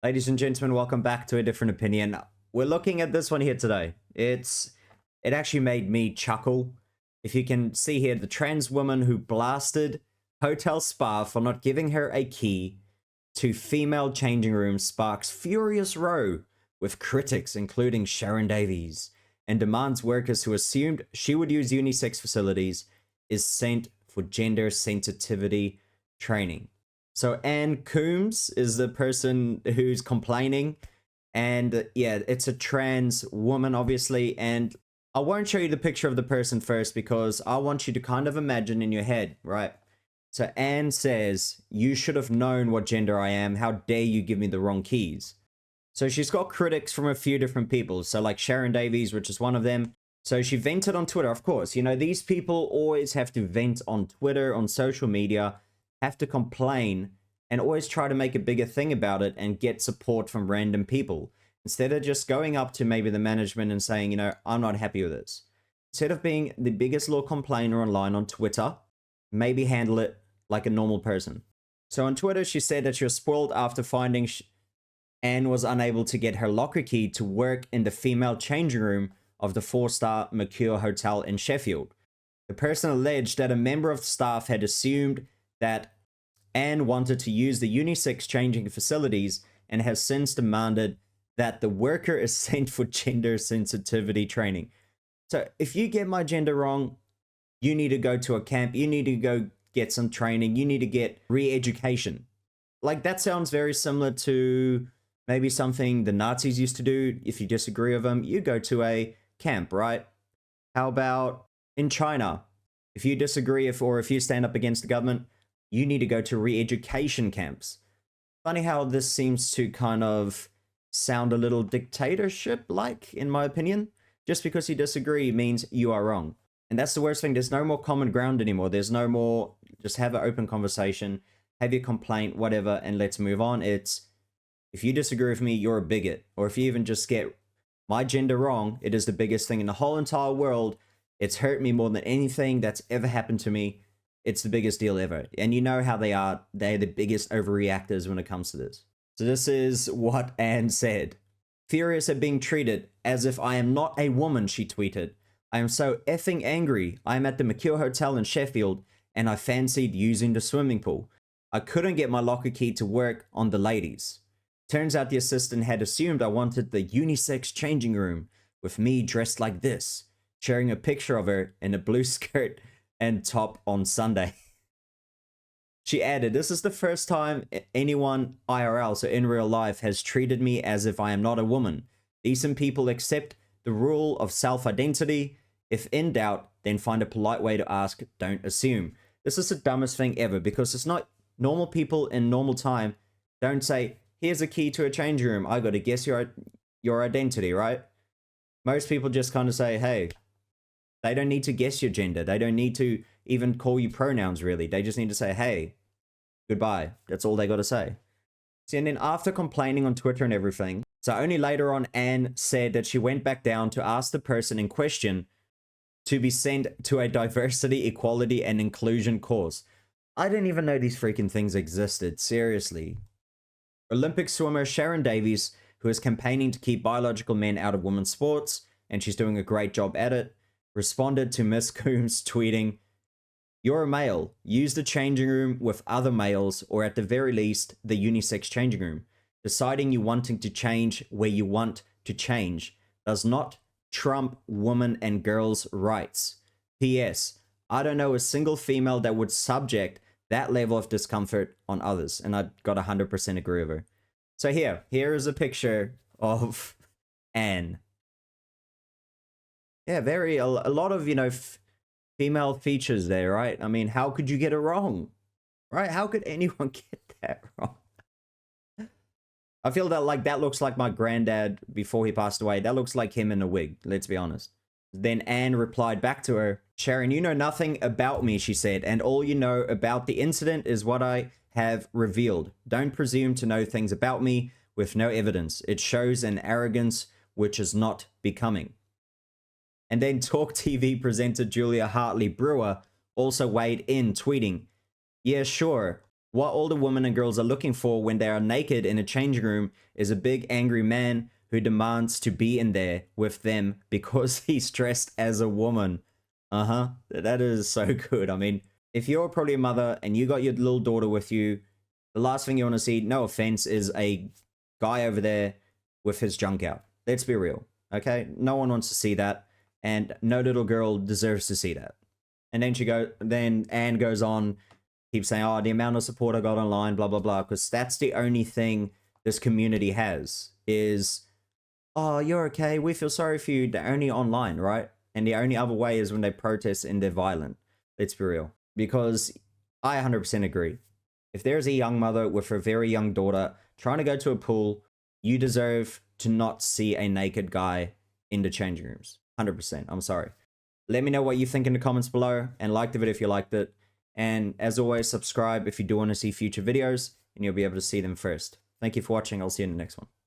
Ladies and gentlemen, welcome back to A Different Opinion. We're looking at this one here today. It actually made me chuckle. If you can see here, the trans woman who blasted hotel spa for not giving her a key to female changing room sparks furious row with critics, including Sharon Davies, and demands workers who assumed she would use unisex facilities is sent for gender sensitivity training. So Anne Coombs is the person who's complaining, and yeah, it's a trans woman, obviously, and I won't show you the picture of the person first because I want you to kind of imagine in your head, right? So Anne says, "You should have known what gender I am. How dare you give me the wrong keys?" So she's got critics from a few different people. So like Sharon Davies, which is one of them. So she vented on Twitter, of course. You know, these people always have to vent on Twitter, on social media, have to complain, and always try to make a bigger thing about it and get support from random people. Instead of just going up to maybe the management and saying, you know, I'm not happy with this. Instead of being the biggest little complainer online on Twitter, maybe handle it like a normal person. So on Twitter, she said that she was spoiled after finding Anne was unable to get her locker key to work in the female changing room of the 4-star Mercure Hotel in Sheffield. The person alleged that a member of the staff had assumed that Anne wanted to use the unisex changing facilities and has since demanded that the worker is sent for gender sensitivity training. So if you get my gender wrong, you need to go to a camp, you need to go get some training, you need to get re-education. Like that sounds very similar to maybe something the Nazis used to do. If you disagree with them, you go to a camp, right? How about in China? If you disagree or if you stand up against the government, you need to go to re-education camps. Funny how this seems to kind of sound a little dictatorship-like, in my opinion. Just because you disagree means you are wrong. And that's the worst thing. There's no more common ground anymore. There's no more, just have an open conversation, have your complaint, whatever, and let's move on. It's, if you disagree with me, you're a bigot. Or if you even just get my gender wrong, it is the biggest thing in the whole entire world. It's hurt me more than anything that's ever happened to me. It's the biggest deal ever. And you know how they are. They're the biggest overreactors when it comes to this. So this is what Anne said. "Furious at being treated as if I am not a woman," she tweeted. "I am so effing angry. I am at the Mercure Hotel in Sheffield and I fancied using the swimming pool. I couldn't get my locker key to work on the ladies. Turns out the assistant had assumed I wanted the unisex changing room with me dressed like this, sharing a picture of her in a blue skirt and top on Sunday." She added, "This is the first time anyone IRL, so in real life, has treated me as if I am not a woman. Decent people accept the rule of self-identity. If in doubt, then find a polite way to ask, don't assume." This is the dumbest thing ever because it's not normal people in normal time don't say, "Here's a key to a changing room. I got to guess your identity," right? Most people just kind of say, hey, they don't need to guess your gender. They don't need to even call you pronouns, really. They just need to say, hey, goodbye. That's all they got to say. See, and then after complaining on Twitter and everything, so only later on, Anne said that she went back down to ask the person in question to be sent to a diversity, equality, and inclusion course. I didn't even know these freaking things existed. Seriously. Olympic swimmer Sharon Davies, who is campaigning to keep biological men out of women's sports, and she's doing a great job at it, responded to Miss Coombs tweeting, "You're a male. Use the changing room with other males, or at the very least, the unisex changing room. Deciding you wanting to change where you want to change does not trump women and girls' rights. P.S. I don't know a single female that would subject that level of discomfort on others." And I got 100% agree with her. So here is a picture of Anne. Yeah, a lot of, you know, female features there, right? I mean, how could you get it wrong? Right? How could anyone get that wrong? I feel that like that looks like my granddad before he passed away. That looks like him in a wig, let's be honest. Then Anne replied back to her, "Sharon, you know nothing about me," she said, "and all you know about the incident is what I have revealed. Don't presume to know things about me with no evidence. It shows an arrogance which is not becoming." And then Talk TV presenter Julia Hartley-Brewer also weighed in, tweeting, "Yeah, sure. What all the women and girls are looking for when they are naked in a changing room is a big angry man who demands to be in there with them because he's dressed as a woman. Uh-huh. That is so good. I mean, if you're probably a mother and you got your little daughter with you, the last thing you want to see, no offense, is a guy over there with his junk out. Let's be real, okay? No one wants to see that, and no little girl deserves to see that. And then Anne goes on, keeps saying, oh, the amount of support I got online, blah, blah, blah, because that's the only thing this community has is, oh, you're okay, we feel sorry for you. They're only online, right? And the only other way is when they protest and they're violent. Let's be real. Because I 100% agree. If there's a young mother with a very young daughter trying to go to a pool, you deserve to not see a naked guy in the changing rooms. 100%. I'm sorry. Let me know what you think in the comments below, and like the video if you liked it. And as always, subscribe if you do want to see future videos, and you'll be able to see them first. Thank you for watching. I'll see you in the next one.